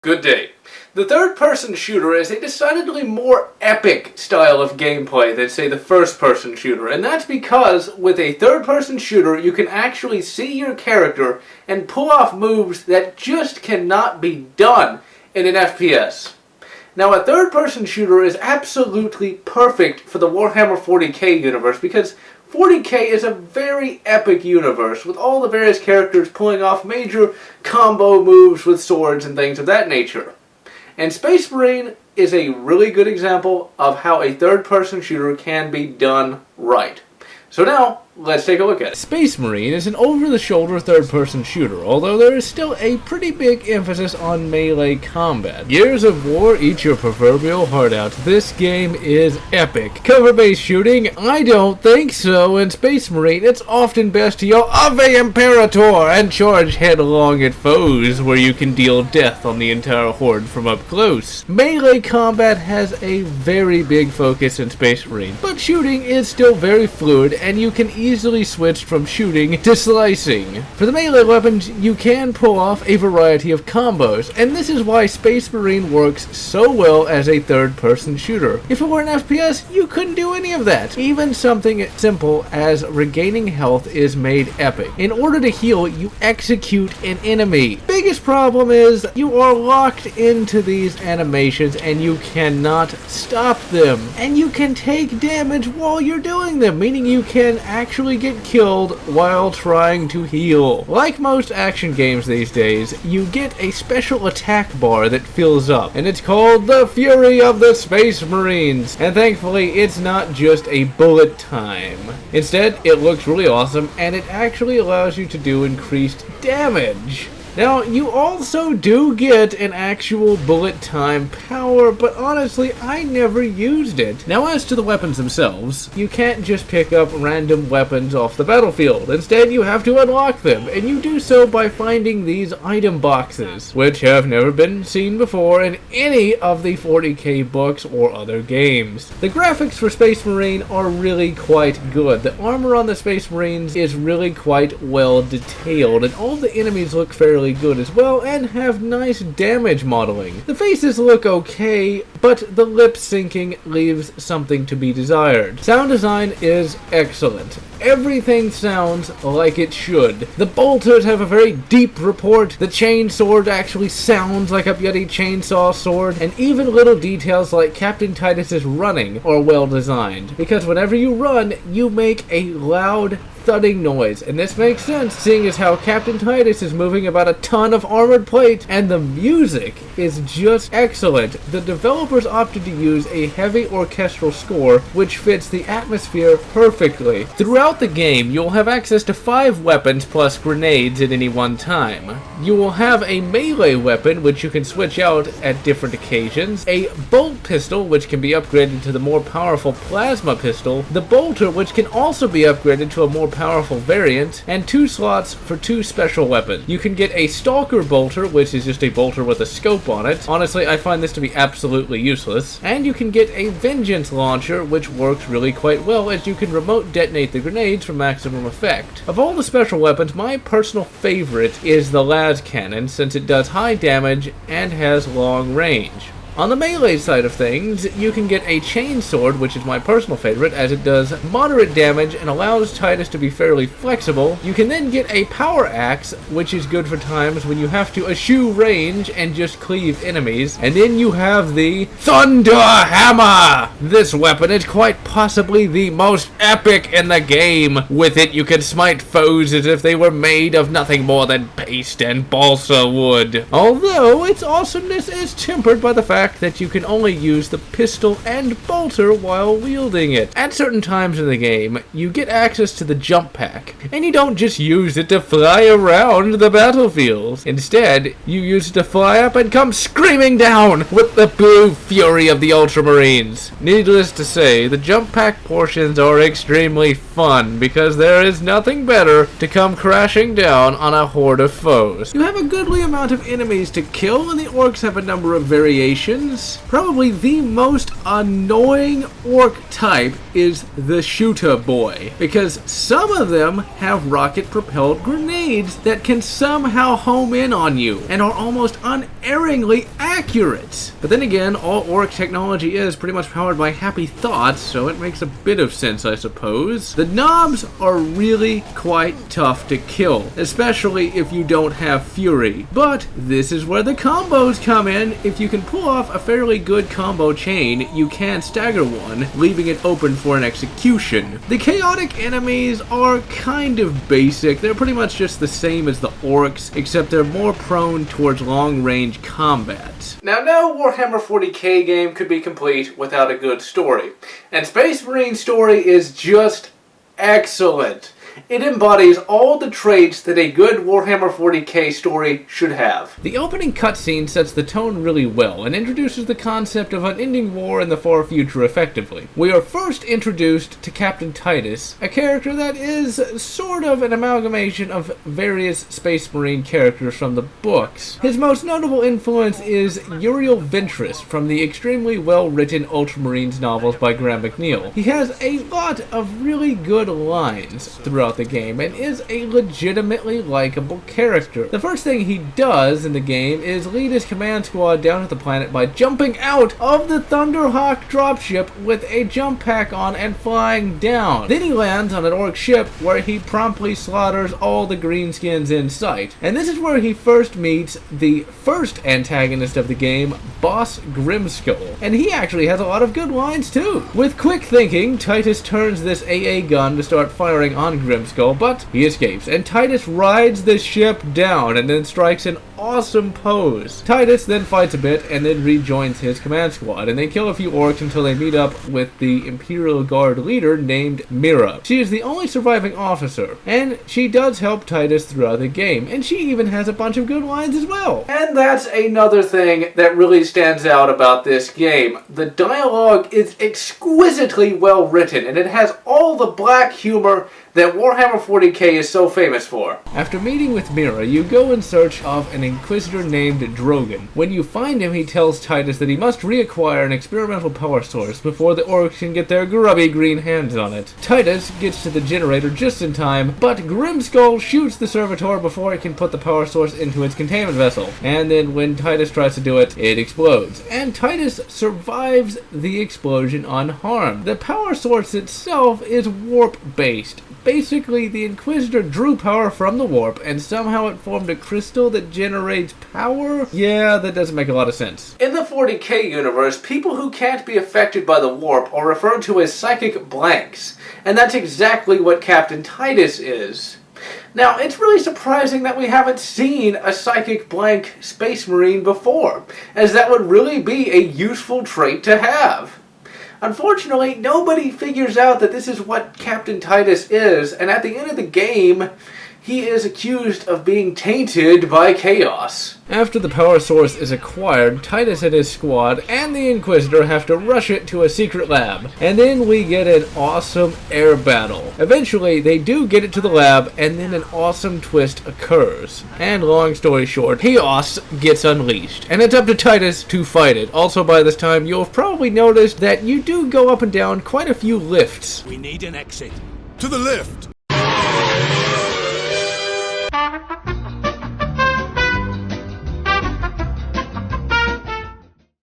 Good day. The third-person shooter is a decidedly more epic style of gameplay than, say, the first-person shooter, and that's because with a third-person shooter you can actually see your character and pull off moves that just cannot be done in an FPS. Now, a third-person shooter is absolutely perfect for the Warhammer 40k universe because 40k is a very epic universe with all the various characters pulling off major combo moves with swords and things of that nature. And Space Marine is a really good example of how a third-person shooter can be done right. So now, let's take a look at it. Space Marine is an over-the-shoulder third-person shooter, although there is still a pretty big emphasis on melee combat. Gears of War, eat your proverbial heart out. This game is epic. Cover-based shooting? I don't think so. In Space Marine, it's often best to yell Ave Imperator and charge headlong at foes, where you can deal death on the entire horde from up close. Melee combat has a very big focus in Space Marine, but shooting is still very fluid, and you can easily switch from shooting to slicing. For the melee weapons, you can pull off a variety of combos, and this is why Space Marine works so well as a third-person shooter. If it were an FPS, you couldn't do any of that. Even something simple as regaining health is made epic. In order to heal, you execute an enemy. Biggest problem is you are locked into these animations and you cannot stop them. And you can take damage while you're doing them, meaning you can actually get killed while trying to heal. Like most action games these days, you get a special attack bar that fills up, and it's called the Fury of the Space Marines. And thankfully, it's not just a bullet time. Instead, it looks really awesome, and it actually allows you to do increased damage. Now, you also do get an actual bullet time power, but honestly, I never used it. Now, as to the weapons themselves, you can't just pick up random weapons off the battlefield. Instead, you have to unlock them, and you do so by finding these item boxes, which have never been seen before in any of the 40k books or other games. The graphics for Space Marine are really quite good. The armor on the Space Marines is really quite well detailed, and all the enemies look fairly good as well and have nice damage modeling. The faces look okay, but the lip syncing leaves something to be desired. Sound design is excellent. Everything sounds like it should. The bolters have a very deep report. The chain sword actually sounds like a bloody chainsaw sword, and even little details like Captain Titus's running are well designed, because whenever you run, you make a loud thudding noise, and this makes sense seeing as how Captain Titus is moving about a ton of armored plate, and the music is just excellent. The developers opted to use a heavy orchestral score which fits the atmosphere perfectly. Throughout the game, you'll have access to 5 weapons plus grenades at any one time. You will have a melee weapon which you can switch out at different occasions, a bolt pistol which can be upgraded to the more powerful plasma pistol, the bolter which can also be upgraded to a more powerful variant, and 2 slots for 2 special weapons. You can get a Stalker bolter, which is just a bolter with a scope on it. Honestly, I find this to be absolutely useless. And you can get a Vengeance launcher, which works really quite well as you can remote detonate the grenades for maximum effect. Of all the special weapons, my personal favorite is the las cannon, since it does high damage and has long range. On the melee side of things, you can get a chain sword, which is my personal favorite, as it does moderate damage and allows Titus to be fairly flexible. You can then get a power axe, which is good for times when you have to eschew range and just cleave enemies. And then you have the Thunder Hammer! This weapon is quite possibly the most epic in the game. With it, you can smite foes as if they were made of nothing more than paste and balsa wood. Although, its awesomeness is tempered by the fact that you can only use the pistol and bolter while wielding it. At certain times in the game, you get access to the jump pack, and you don't just use it to fly around the battlefield. Instead, you use it to fly up and come screaming down with the blue fury of the Ultramarines. Needless to say, the jump pack portions are extremely fun, because there is nothing better to come crashing down on a horde of foes. You have a goodly amount of enemies to kill, and the orcs have a number of variations definitions. Probably the most annoying orc type is the shooter boy, because some of them have rocket-propelled grenades that can somehow home in on you and are almost unerringly accurate. But then again, all orc technology is pretty much powered by happy thoughts, so it makes a bit of sense, I suppose. The knobs are really quite tough to kill, especially if you don't have fury. But this is where the combos come in. If you can pull off a fairly good combo chain, you can stagger one, leaving it open for an execution. The chaotic enemies are kind of basic. They're pretty much just the same as the orcs, except they're more prone towards long-range combat. Now, no Warhammer 40k game could be complete without a good story, and Space Marine story is just excellent. It embodies all the traits that a good Warhammer 40k story should have. The opening cutscene sets the tone really well and introduces the concept of unending war in the far future effectively. We are first introduced to Captain Titus, a character that is sort of an amalgamation of various Space Marine characters from the books. His most notable influence is Uriel Ventress from the extremely well-written Ultramarines novels by Graham McNeill. He has a lot of really good lines throughout the game and is a legitimately likable character. The first thing he does in the game is lead his command squad down to the planet by jumping out of the Thunderhawk dropship with a jump pack on and flying down. Then he lands on an orc ship where he promptly slaughters all the greenskins in sight. And this is where he first meets the first antagonist of the game, Boss Grimskull. And he actually has a lot of good lines too. With quick thinking, Titus turns this AA gun to start firing on Grimskull, but he escapes, and Titus rides the ship down and then strikes an awesome pose. Titus then fights a bit and then rejoins his command squad, and they kill a few orcs until they meet up with the Imperial Guard leader named Mira. She is the only surviving officer, and she does help Titus throughout the game, and she even has a bunch of good lines as well. And that's another thing that really stands out about this game. The dialogue is exquisitely well written, and it has all the black humor that Warhammer 40k is so famous for. After meeting with Mira, you go in search of an Inquisitor named Drogon. When you find him, he tells Titus that he must reacquire an experimental power source before the orcs can get their grubby green hands on it. Titus gets to the generator just in time, but Grimskull shoots the servitor before it can put the power source into its containment vessel. And then when Titus tries to do it, it explodes. And Titus survives the explosion unharmed. The power source itself is warp-based. Basically, the Inquisitor drew power from the warp, and somehow it formed a crystal that generates power? Yeah, that doesn't make a lot of sense. In the 40k universe, people who can't be affected by the warp are referred to as psychic blanks, and that's exactly what Captain Titus is. Now, it's really surprising that we haven't seen a psychic blank Space Marine before, as that would really be a useful trait to have. Unfortunately, nobody figures out that this is what Captain Titus is, and at the end of the game, he is accused of being tainted by chaos. After the power source is acquired, Titus and his squad and the Inquisitor have to rush it to a secret lab, and then we get an awesome air battle. Eventually, they do get it to the lab, and then an awesome twist occurs. And long story short, chaos gets unleashed, and it's up to Titus to fight it. Also, by this time, you'll have probably noticed that you do go up and down quite a few lifts. We need an exit. To the lift!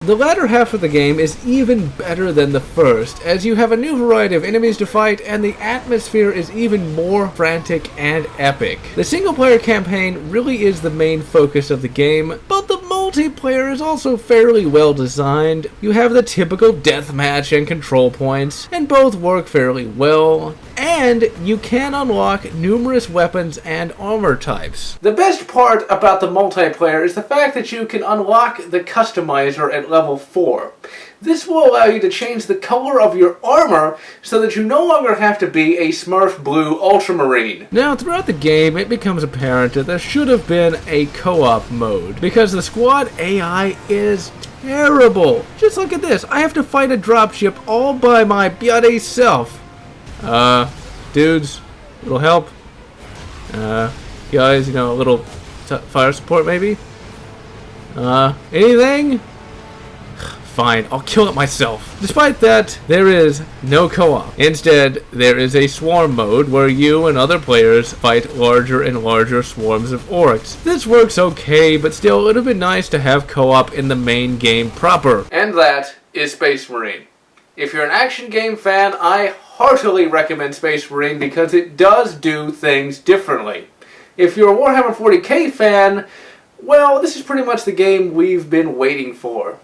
The latter half of the game is even better than the first, as you have a new variety of enemies to fight, and the atmosphere is even more frantic and epic. The single-player campaign really is the main focus of the game, but the multiplayer is also fairly well designed. You have the typical deathmatch and control points, and both work fairly well. And you can unlock numerous weapons and armor types. The best part about the multiplayer is the fact that you can unlock the customizer at level 4. This will allow you to change the color of your armor so that you no longer have to be a Smurf Blue Ultramarine. Now, throughout the game, it becomes apparent that there should have been a co-op mode, because the squad AI is terrible. Just look at this. I have to fight a dropship all by my bloody self. Dudes, little help. Guys, you know, a little fire support maybe? Anything? fine, I'll kill it myself. Despite that, there is no co-op. Instead, there is a swarm mode where you and other players fight larger and larger swarms of orcs. This works okay, but still it would have been nice to have co-op in the main game proper. And that is Space Marine. If you're an action game fan, I heartily recommend Space Marine because it does do things differently. If you're a Warhammer 40k fan, well, this is pretty much the game we've been waiting for.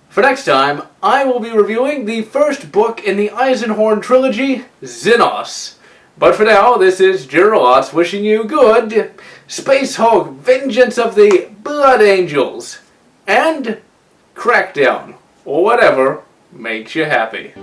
For next time, I will be reviewing the first book in the Eisenhorn trilogy, Xenos. But for now, this is Generallotz wishing you good Space Hulk, Vengeance of the Blood Angels, and Crackdown, or whatever makes you happy.